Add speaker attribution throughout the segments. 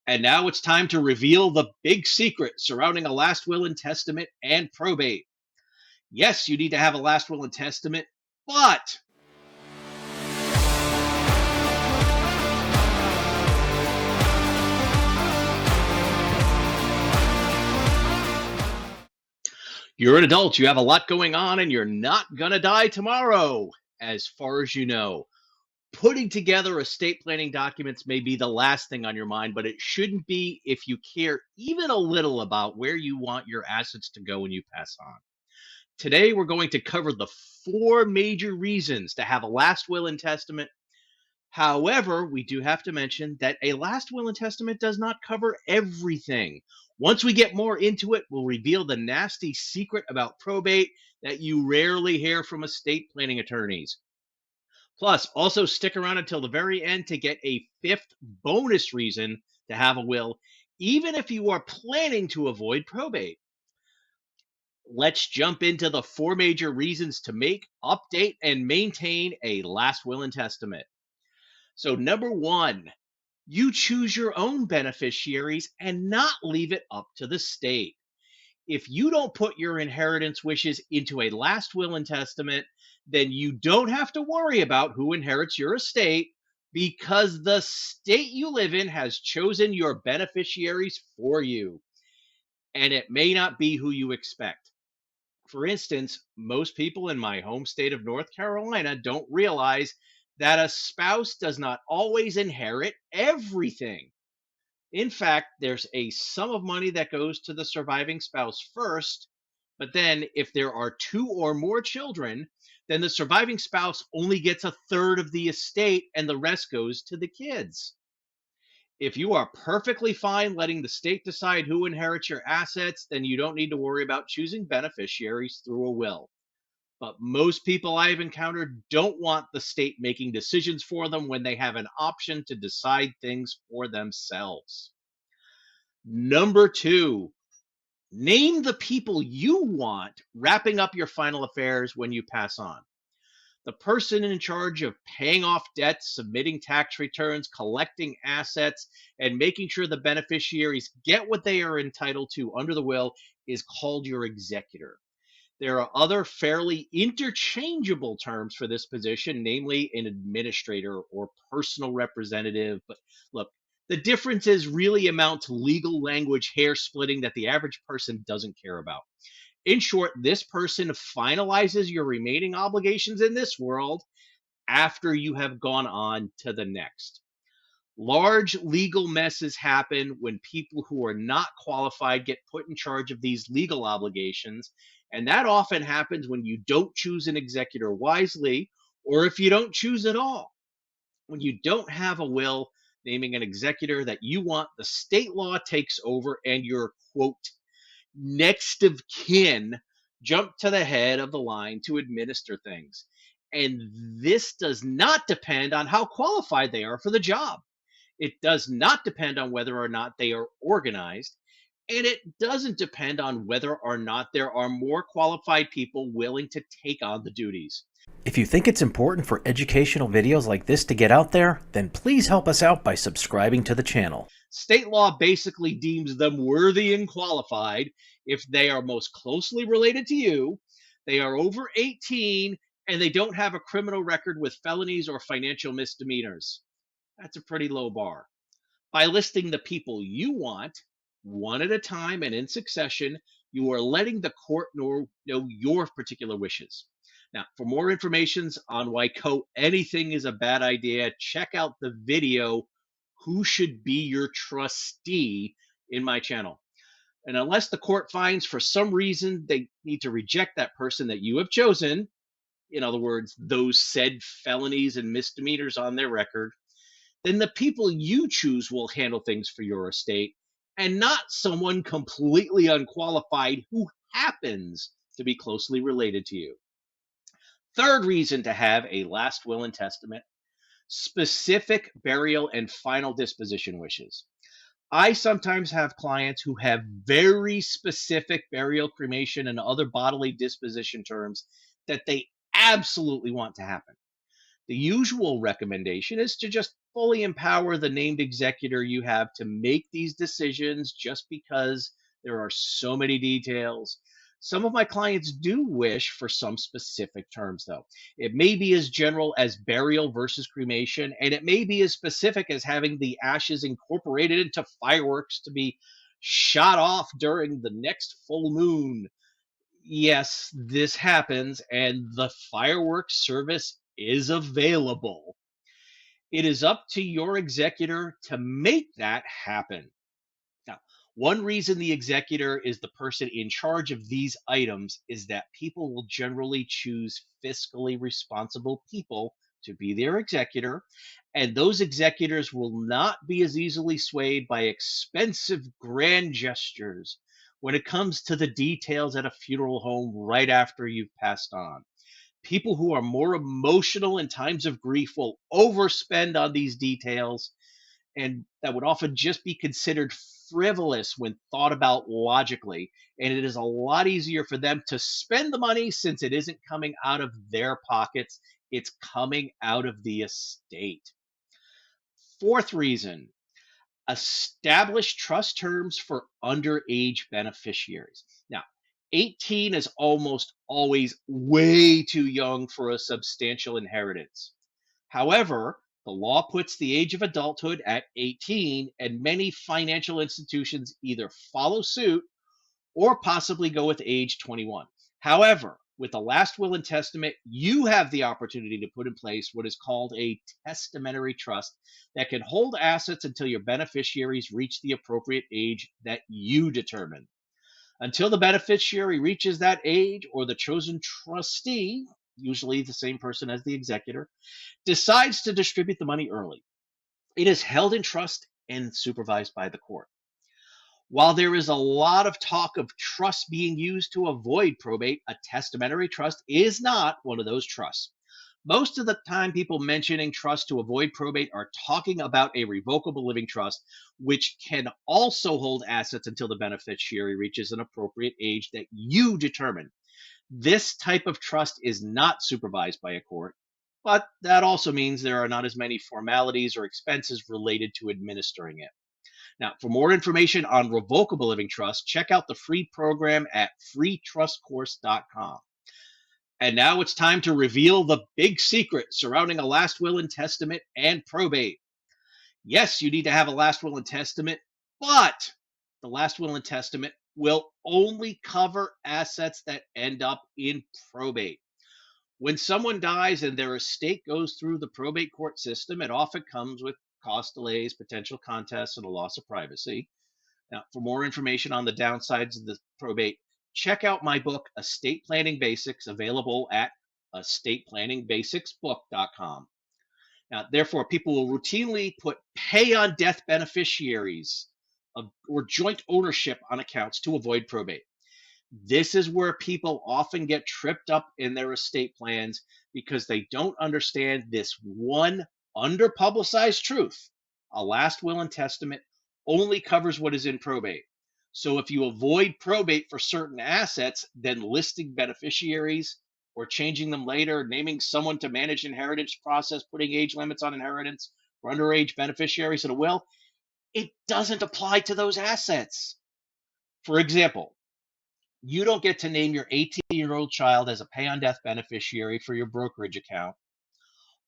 Speaker 1: And now it's time to reveal the big secret surrounding a last will and testament and probate. Yes, you need to have a last will and testament, but you're an adult, you have a lot going on, and you're not going to die tomorrow, as far as you know. Putting together estate planning documents may be the last thing on your mind, but it shouldn't be if you care even a little about where you want your assets to go when you pass on. Today, we're going to cover the four major reasons to have a last will and testament. However, we do have to mention that a last will and testament does not cover everything. Once we get more into it, we'll reveal the nasty secret about probate that you rarely hear from estate planning attorneys. Plus, also stick around until the very end to get a fifth bonus reason to have a will, even if you are planning to avoid probate. Let's jump into the four major reasons to make, update, and maintain a last will and testament. So, number one, you choose your own beneficiaries and not leave it up to the state. If you don't put your inheritance wishes into a last will and testament, then you don't have to worry about who inherits your estate because the state you live in has chosen your beneficiaries for you. And it may not be who you expect. For instance, most people in my home state of North Carolina don't realize that a spouse does not always inherit everything. In fact, there's a sum of money that goes to the surviving spouse first, but then if there are two or more children, then the surviving spouse only gets a third of the estate and the rest goes to the kids. If you are perfectly fine letting the state decide who inherits your assets, then you don't need to worry about choosing beneficiaries through a will. But most people I've encountered don't want the state making decisions for them when they have an option to decide things for themselves. Number two, name the people you want wrapping up your final affairs when you pass on. The person in charge of paying off debts, submitting tax returns, collecting assets, and making sure the beneficiaries get what they are entitled to under the will is called your executor. There are other fairly interchangeable terms for this position, namely an administrator or personal representative. But look, the differences really amount to legal language hair splitting that the average person doesn't care about. In short, this person finalizes your remaining obligations in this world after you have gone on to the next. Large legal messes happen when people who are not qualified get put in charge of these legal obligations. And that often happens when you don't choose an executor wisely, or if you don't choose at all. When you don't have a will naming an executor that you want, the state law takes over and your quote, next of kin jump to the head of the line to administer things. And this does not depend on how qualified they are for the job. It does not depend on whether or not they are organized, and it doesn't depend on whether or not there are more qualified people willing to take on the duties.
Speaker 2: If you think it's important for educational videos like this to get out there, then please help us out by subscribing to the channel.
Speaker 1: State law basically deems them worthy and qualified if they are most closely related to you, they are over 18, and they don't have a criminal record with felonies or financial misdemeanors. That's a pretty low bar. By listing the people you want, one at a time and in succession, you are letting the court know your particular wishes. Now, for more information on why anything is a bad idea, check out the video, Who Should Be Your Trustee, in my channel. And unless the court finds for some reason they need to reject that person that you have chosen, in other words, those said felonies and misdemeanors on their record, then the people you choose will handle things for your estate and not someone completely unqualified who happens to be closely related to you. Third reason to have a last will and testament: specific burial and final disposition wishes. I sometimes have clients who have very specific burial, cremation, and other bodily disposition terms that they absolutely want to happen. The usual recommendation is to just fully empower the named executor you have to make these decisions just because there are so many details. Some of my clients do wish for some specific terms, though. It may be as general as burial versus cremation, and it may be as specific as having the ashes incorporated into fireworks to be shot off during the next full moon. Yes, this happens, and the fireworks service is available. It is up to your executor to make that happen. Now, one reason the executor is the person in charge of these items is that people will generally choose fiscally responsible people to be their executor, and those executors will not be as easily swayed by expensive grand gestures when it comes to the details at a funeral home right after you've passed on. People who are more emotional in times of grief will overspend on these details, and that would often just be considered frivolous when thought about logically. And it is a lot easier for them to spend the money since it isn't coming out of their pockets, it's coming out of the estate. Fourth reason, establish trust terms for underage beneficiaries. Now, 18 is almost always way too young for a substantial inheritance. However, the law puts the age of adulthood at 18, and many financial institutions either follow suit or possibly go with age 21. However, with the last will and testament, you have the opportunity to put in place what is called a testamentary trust that can hold assets until your beneficiaries reach the appropriate age that you determine. Until the beneficiary reaches that age or the chosen trustee, usually the same person as the executor, decides to distribute the money early, it is held in trust and supervised by the court. While there is a lot of talk of trusts being used to avoid probate, a testamentary trust is not one of those trusts. Most of the time, people mentioning trust to avoid probate are talking about a revocable living trust, which can also hold assets until the beneficiary reaches an appropriate age that you determine. This type of trust is not supervised by a court, but that also means there are not as many formalities or expenses related to administering it. Now, for more information on revocable living trust, check out the free program at freetrustcourse.com. And now it's time to reveal the big secret surrounding a last will and testament and probate. Yes, you need to have a last will and testament, but the last will and testament will only cover assets that end up in probate. When someone dies and their estate goes through the probate court system, it often comes with cost delays, potential contests, and a loss of privacy. Now, for more information on the downsides of the probate, check out my book, Estate Planning Basics, available at estateplanningbasicsbook.com. Now, therefore, people will routinely put pay on death beneficiaries or joint ownership on accounts to avoid probate. This is where people often get tripped up in their estate plans because they don't understand this one underpublicized truth. A last will and testament only covers what is in probate. So if you avoid probate for certain assets, then listing beneficiaries or changing them later, naming someone to manage inheritance process, putting age limits on inheritance for underage beneficiaries in a will, it doesn't apply to those assets. For example, you don't get to name your 18-year-old child as a pay on death beneficiary for your brokerage account,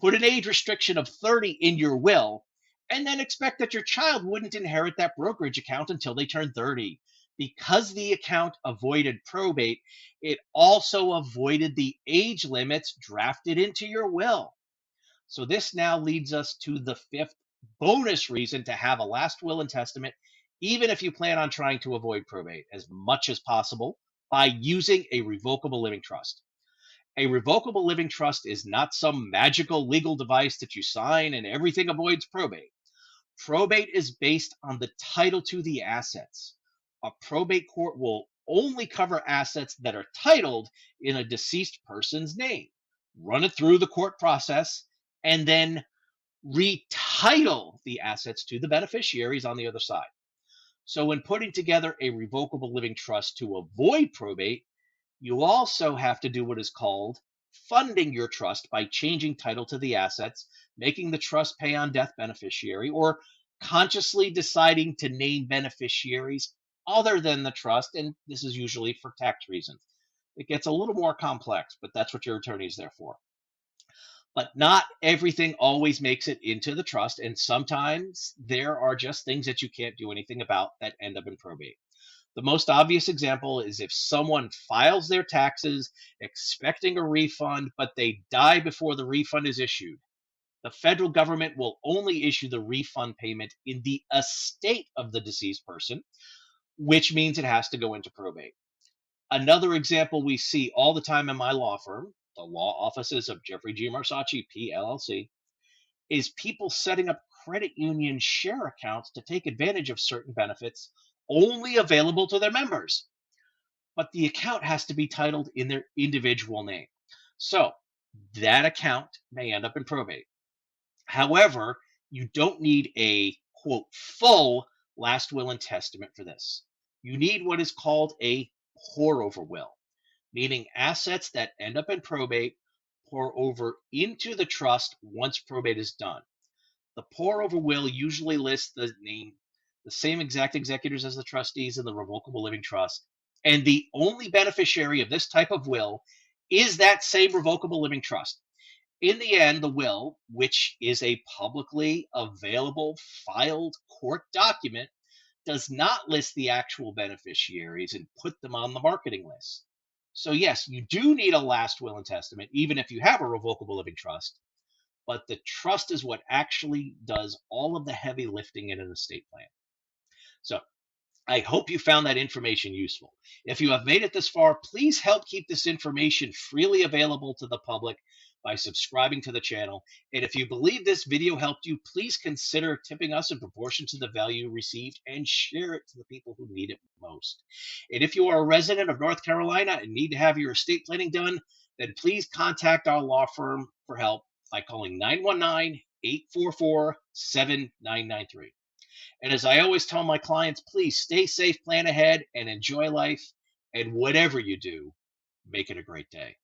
Speaker 1: put an age restriction of 30 in your will, and then expect that your child wouldn't inherit that brokerage account until they turn 30. Because the account avoided probate, it also avoided the age limits drafted into your will. So this now leads us to the fifth bonus reason to have a last will and testament, even if you plan on trying to avoid probate as much as possible by using a revocable living trust. A revocable living trust is not some magical legal device that you sign and everything avoids probate. Probate is based on the title to the assets. A probate court will only cover assets that are titled in a deceased person's name, run it through the court process, and then retitle the assets to the beneficiaries on the other side. So when putting together a revocable living trust to avoid probate, you also have to do what is called funding your trust by changing title to the assets, making the trust pay on death beneficiary, or consciously deciding to name beneficiaries other than the trust. And this is usually for tax reasons. It gets a little more complex, but that's what your attorney is there for. But not everything always makes it into the trust, and sometimes there are just things that you can't do anything about that end up in probate. The most obvious example is if someone files their taxes expecting a refund, but they die before the refund is issued. The federal government will only issue the refund payment in the estate of the deceased person, which means it has to go into probate. Another example we see all the time in my law firm, the law offices of Jeffrey G. Marsacci, PLLC, is people setting up credit union share accounts to take advantage of certain benefits only available to their members. But the account has to be titled in their individual name. So that account may end up in probate. However, you don't need a quote full last will and testament for this. You need what is called a pour over will, meaning assets that end up in probate pour over into the trust once probate is done. The pour over will usually lists the same exact executors as the trustees in the revocable living trust, and the only beneficiary of this type of will is that same revocable living trust. In the end, the will, which is a publicly available filed court document, does not list the actual beneficiaries and put them on the marketing list. So, yes, you do need a last will and testament, even if you have a revocable living trust, but the trust is what actually does all of the heavy lifting in an estate plan. So, I hope you found that information useful. If you have made it this far, please help keep this information freely available to the public by subscribing to the channel. And if you believe this video helped you, please consider tipping us in proportion to the value received and share it to the people who need it most. And if you are a resident of North Carolina and need to have your estate planning done, then please contact our law firm for help by calling 919-844-7993. And as I always tell my clients, please stay safe, plan ahead, and enjoy life. And whatever you do, make it a great day.